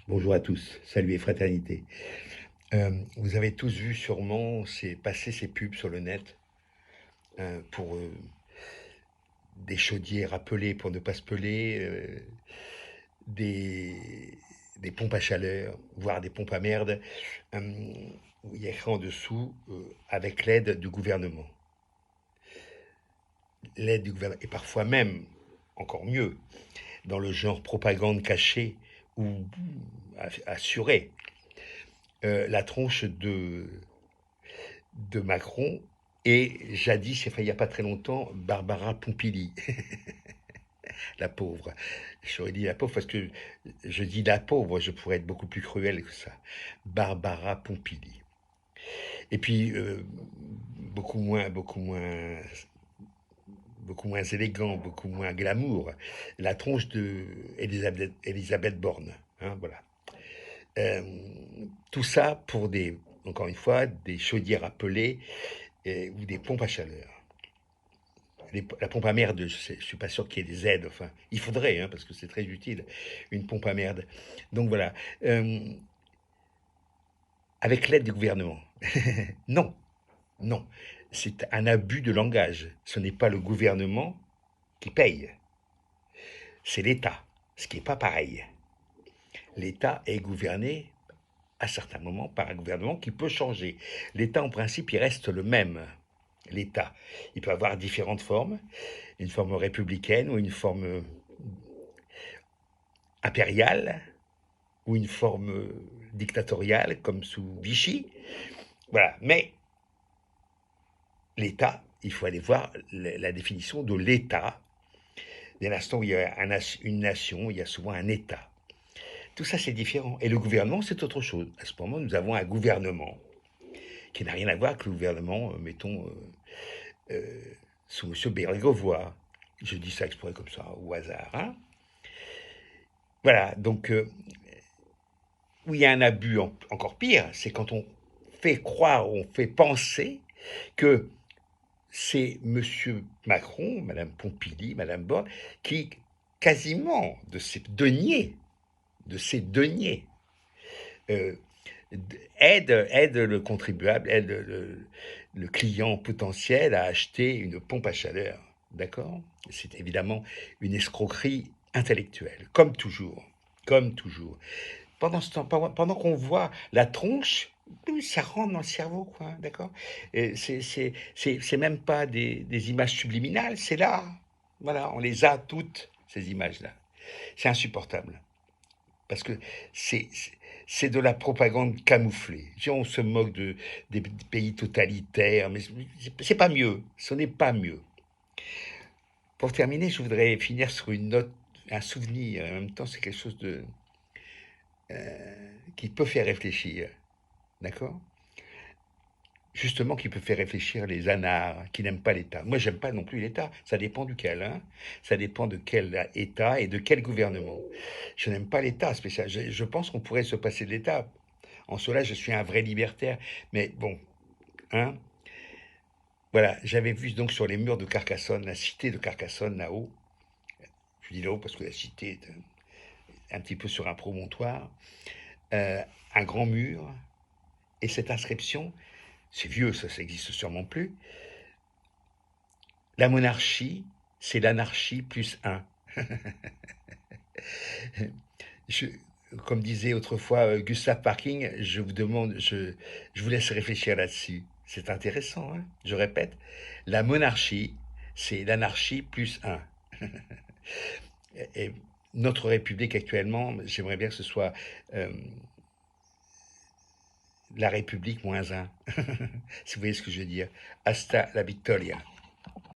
Bonjour à tous, salut et fraternité. Vous avez tous vu sûrement passer ces pubs sur le net pour des chaudières à peler pour ne pas se peler, des, des pompes à chaleur, voire des pompes à merde, euh, où il y a écrit en dessous avec l'aide du gouvernement. L'aide du gouvernement, et parfois même, encore mieux, dans le genre propagande cachée ou assurée, la tronche de Macron et jadis, enfin il n'y a pas très longtemps, Barbara Pompili, la pauvre. J'aurais dit la pauvre parce que je dis la pauvre, je pourrais être beaucoup plus cruel que ça. Barbara Pompili. Et puis beaucoup moins élégant, beaucoup moins glamour, la tronche de Elisabeth Borne. Hein, voilà. Euh, Tout ça pour encore une fois, des chaudières à peler ou des pompes à chaleur. La pompe à merde, je ne suis pas sûr qu'il y ait des aides. Enfin, il faudrait, hein, parce que c'est très utile, une pompe à merde. Donc voilà. Euh, avec l'aide du gouvernement. Non, non. C'est un abus de langage. Ce n'est pas le gouvernement qui paye. C'est l'État. Ce qui n'est pas pareil. L'État est gouverné à certains moments par un gouvernement qui peut changer. L'État, en principe, il reste le même. L'État. Il peut avoir différentes formes, une forme républicaine ou une forme impériale ou une forme dictatoriale comme sous Vichy. Voilà. Mais l'État, il faut aller voir la définition de l'État. Dès l'instant où il y a une nation, il y a souvent un État. Tout ça, c'est différent. Et le gouvernement, c'est autre chose. À ce moment, nous avons un gouvernement qui n'a rien à voir avec le gouvernement, mettons, euh, sous M. Bérégovoy. Je dis ça exprès comme ça, au hasard. Hein, voilà, donc où il y a un abus encore pire, c'est quand on fait croire, on fait penser que c'est Monsieur Macron, Madame Pompili, Madame Borne, qui quasiment de ces deniers, euh, aide le contribuable, aide le client potentiel à acheter une pompe à chaleur. D'accord. C'est évidemment une escroquerie intellectuelle, comme toujours. Comme toujours. Pendant ce temps, pendant qu'on voit la tronche, ça rentre dans le cerveau, quoi, d'accord. C'est même pas des images subliminales, c'est là. Voilà, on les a toutes, ces images-là. C'est insupportable. Parce que c'est c'est de la propagande camouflée. On se moque des pays totalitaires, mais c'est pas mieux. Ce n'est pas mieux. Pour terminer, je voudrais finir sur une note, un souvenir. En même temps, c'est quelque chose qui peut faire réfléchir. D'accord. Justement, qui peut faire réfléchir les anards qui n'aiment pas l'État. Moi, j'aime pas non plus l'État. Ça dépend duquel. Hein. Ça dépend de quel État et de quel gouvernement. Je n'aime pas l'État spécial. Je pense qu'on pourrait se passer de l'État. En cela, je suis un vrai libertaire. Mais bon, hein. Voilà, j'avais vu donc sur les murs de Carcassonne, la cité de Carcassonne là-haut. Je dis là-haut parce que la cité est un petit peu sur un promontoire. Un grand mur. Et cette inscription, c'est vieux, ça n'existe sûrement plus. La monarchie, c'est l'anarchie plus un. Je, comme disait autrefois Gustave Parking, je vous laisse réfléchir là-dessus. C'est intéressant, hein. Je répète, la monarchie, c'est l'anarchie plus un. Et notre République actuellement, j'aimerais bien que ce soit euh, la République moins un. Si vous voyez ce que je veux dire. Hasta la victoria.